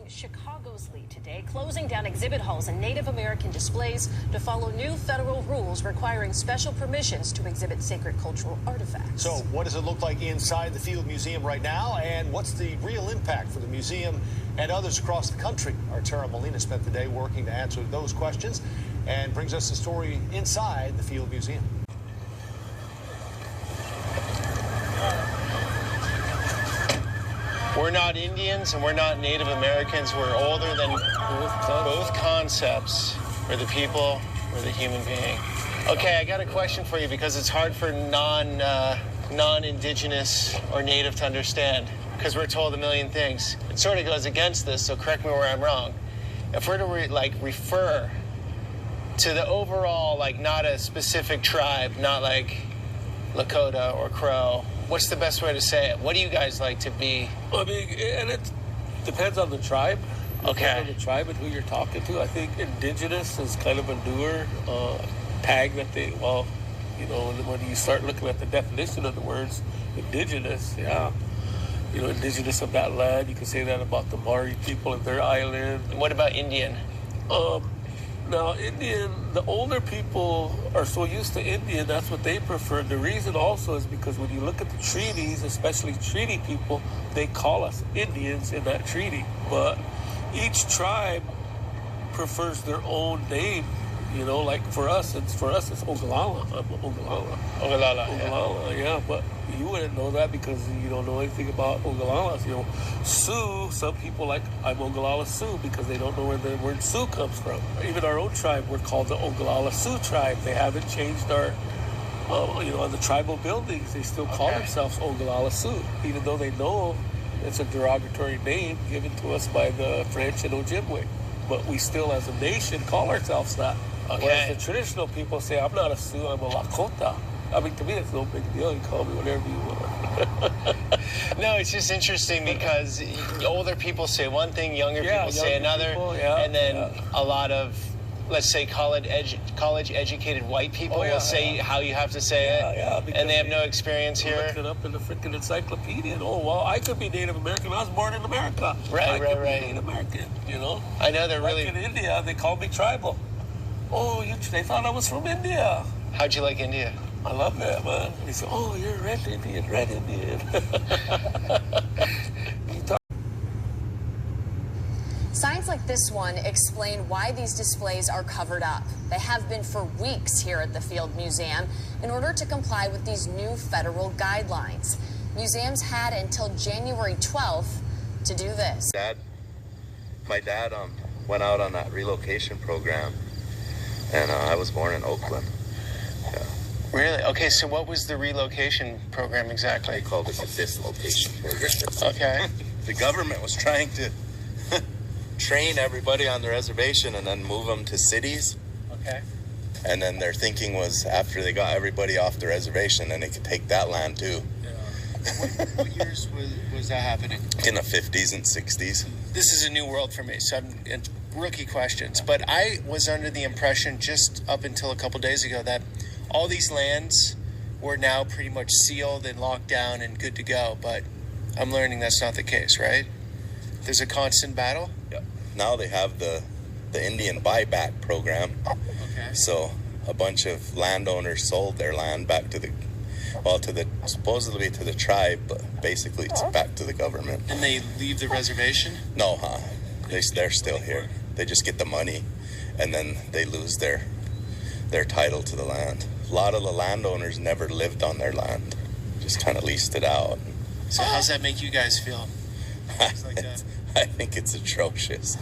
Chicago's lead today, closing down exhibit halls and Native American displays to follow new federal rules requiring special permissions to exhibit sacred cultural artifacts. So what does it look like inside the Field Museum right now, and what's the real impact for the museum and others across the country? Our Tara Molina spent the day working to answer those questions and brings us the story inside the Field Museum. We're not Indians and we're not Native Americans. We're older than both concepts. We're the people, we're the human being. Okay, I got a question for you because it's hard for non-Indigenous or Native to understand because we're told a million things. It sort of goes against this, so correct me where I'm wrong. If we're to refer to the overall, not a specific tribe, not like Lakota or Crow, what's the best way to say it? What do you guys like to be? I mean, and it depends on the tribe. Okay. Depends on the tribe and who you're talking to. I think indigenous is kind of a newer tag that they, when you start looking at the definition of the words, indigenous, yeah. Indigenous of that land. You can say that about the Maori people and their island. What about Indian? Now, Indian, the older people are so used to Indian, that's what they prefer. The reason also is because when you look at the treaties, especially treaty people, they call us Indians in that treaty. But each tribe prefers their own name. Like for us, it's Oglala. I'm Oglala. Oglala, yeah. But you wouldn't know that because you don't know anything about Oglalas. Sioux, some people I'm Oglala Sioux because they don't know where the word Sioux comes from. Even our own tribe, we're called the Oglala Sioux tribe. They haven't changed our, on the tribal buildings, they still call themselves Oglala Sioux, even though they know it's a derogatory name given to us by the French and Ojibwe. But we still, as a nation, call ourselves that. Okay. Whereas the traditional people say, I'm not a Sioux, I'm a Lakota. I mean, to me, it's no big deal. You call me whatever you want. No, it's just interesting because older people say one thing, younger people say another, and then a lot of, let's say, college-educated white people will say how you have to say it, and they have no experience here. Look it up in the freaking encyclopedia. And, I could be Native American. I was born in America. Right. Be Native American, I know they're really... in India, they called me tribal. They thought I was from India. How'd you like India? I love that, man. They said, you're a red Indian. Signs like this one explain why these displays are covered up. They have been for weeks here at the Field Museum in order to comply with these new federal guidelines. Museums had until January 12th to do this. My dad went out on that relocation program, and I was born in Oakland. Yeah. Really? Okay, so what was the relocation program exactly? They called it a dislocation program. Okay. The government was trying to train everybody on the reservation and then move them to cities. Okay. And then their thinking was after they got everybody off the reservation, then they could take that land too. Yeah. What years was that happening? In the 50s and 60s. This is a new world for me, so I'm rookie questions. But I was under the impression just up until a couple days ago that all these lands were now pretty much sealed and locked down and good to go. But I'm learning that's not the case, right? There's a constant battle? Yep. Now they have the Indian buyback program. Okay. So a bunch of landowners sold their land back supposedly to the tribe, but basically it's back to the government. And they leave the reservation? No, they're still here. They just get the money, and then they lose their title to the land. A lot of the landowners never lived on their land, just kind of leased it out. So how's that make you guys feel? I think it's atrocious.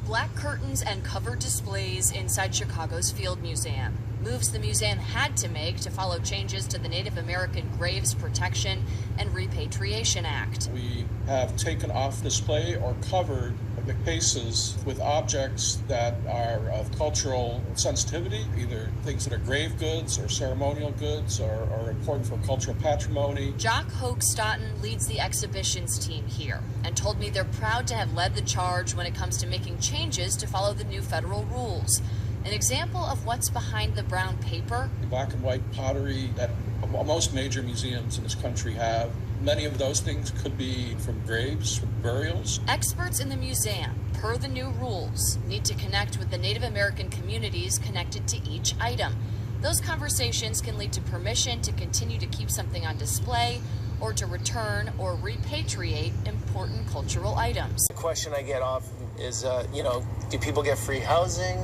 Black curtains and covered displays inside Chicago's Field Museum. Moves the museum had to make to follow changes to the Native American Graves Protection and Repatriation Act. We have taken off display or covered the cases with objects that are of cultural sensitivity, either things that are grave goods or ceremonial goods or important for cultural patrimony. Jock Hoke-Stoughton leads the exhibitions team here and told me they're proud to have led the charge when it comes to making changes to follow the new federal rules. An example of what's behind the brown paper? The black and white pottery that most major museums in this country have Many of those things could be from graves, from burials. Experts in the museum, per the new rules, need to connect with the Native American communities connected to each item. Those conversations can lead to permission to continue to keep something on display or to return or repatriate important cultural items. The question I get often is, do people get free housing?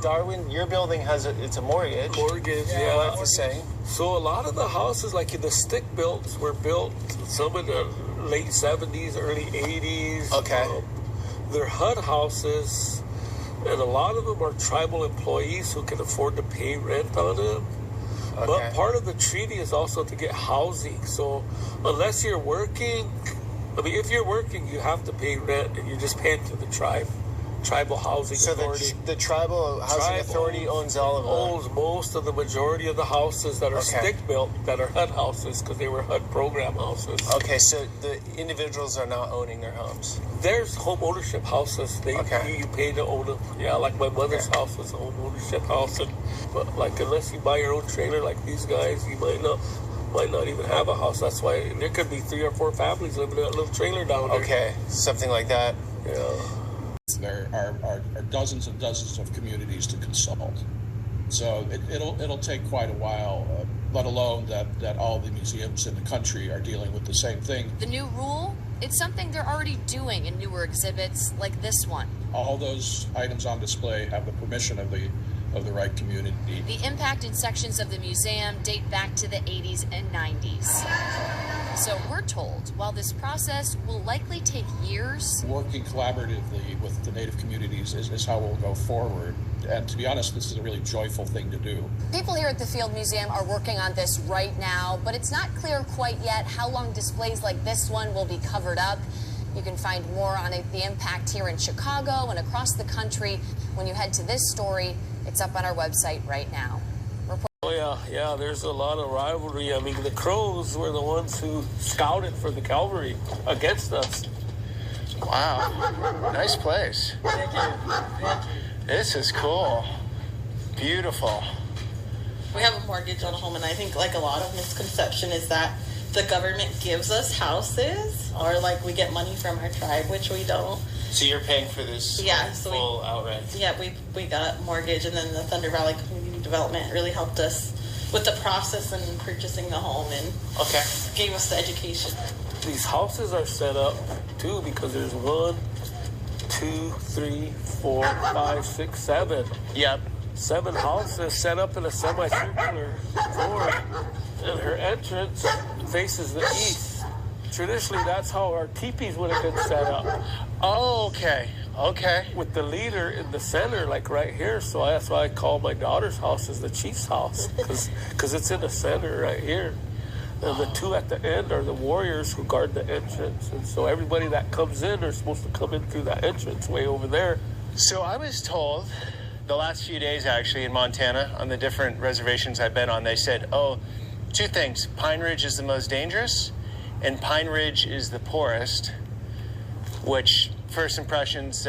Darwin, your building it's a mortgage. Mortgage, Yeah, like the same. So a lot of the houses, like in the stick builds, were built some in the late 70s, early 80s. Okay. They're HUD houses, and a lot of them are tribal employees who can afford to pay rent on them. Okay. But part of the treaty is also to get housing. So unless you're working, if you're working, you have to pay rent, and you're just paying to the tribal housing authority. The tribal housing authority owns all of them. Owns most of the majority of the houses that are stick built, that are HUD houses, because they were HUD program houses. Okay, so the individuals are not owning their homes. There's home ownership houses. You pay to own them. Yeah, like my mother's house was a home ownership house, but unless you buy your own trailer like these guys, you might not even have a house. That's why there could be 3 or 4 families living in a little trailer down there. Okay, something like that. Yeah. There are dozens and dozens of communities to consult. So it'll take quite a while, let alone that all the museums in the country are dealing with the same thing. The new rule, it's something they're already doing in newer exhibits like this one. All those items on display have the permission of the right community. The impacted sections of the museum date back to the 80s and 90s. So we're told, while this process will likely take years, Working collaboratively with the Native communities is how we'll go forward. And to be honest, this is a really joyful thing to do. people here at the Field Museum are working on this right now, but it's not clear quite yet how long displays like this one will be covered up. You can find more on the impact here in Chicago and across the country when you head to this story. It's up on our website right now. Oh, yeah, there's a lot of rivalry. I mean, the Crows were the ones who scouted for the cavalry against us. Wow. Nice place. Thank you. This is cool. Beautiful. We have a mortgage on a home, and I think like a lot of misconception is that the government gives us houses, or like we get money from our tribe, which we don't. So you're paying for this full outright? Yeah, we got mortgage, and then the Thunder Valley Community Development really helped us with the process and purchasing the home, and gave us the education. These houses are set up too because there's 1, 2, 3, 4, 5, 6, 7. Yep. 7 houses set up in a semicircular floor, and her entrance faces the east. Traditionally, that's how our teepees would have been set up. Oh, okay. Okay. With the leader in the center, like right here. So that's why I call my daughter's house is the chief's house, because it's in the center right here. And the 2 at the end are the warriors who guard the entrance. And so everybody that comes in are supposed to come in through that entrance way over there. So I was told the last few days, actually, in Montana, on the different reservations I've been on, they said, 2 things. Pine Ridge is the most dangerous, and Pine Ridge is the poorest, which first impressions,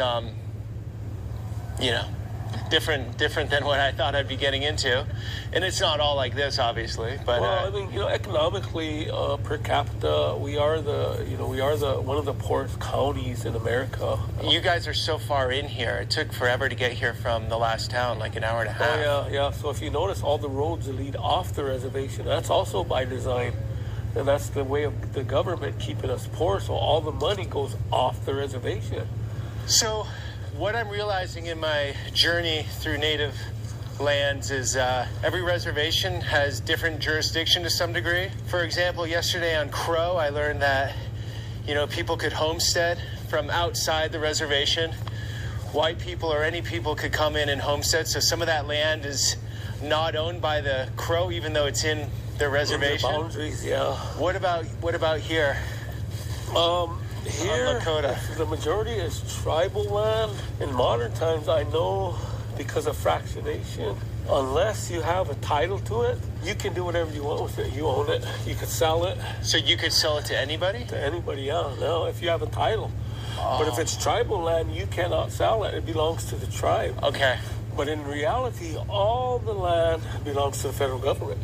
different than what I thought I'd be getting into. And it's not all like this, obviously, but well, I mean, economically, per capita, we are one of the poorest counties in America. You guys are so far in here. It took forever to get here from the last town, like an hour and a half. Oh, yeah. So if you notice, all the roads that lead off the reservation, that's also by design. And that's the way of the government keeping us poor, so all the money goes off the reservation. So what I'm realizing in my journey through Native lands is every reservation has different jurisdiction to some degree. For example, yesterday on Crow, I learned that, people could homestead from outside the reservation. White people or any people could come in and homestead. So some of that land is not owned by the Crow, even though it's in their reservation. Their boundaries, yeah. What about here? Here, the majority is tribal land. In modern times, I know, because of fractionation, unless you have a title to it, you can do whatever you want with it. You own it. You could sell it. So you could sell it to anybody? To anybody, yeah. No, if you have a title. But if it's tribal land, you cannot sell it. It belongs to the tribe. Okay. But in reality, all the land belongs to the federal government.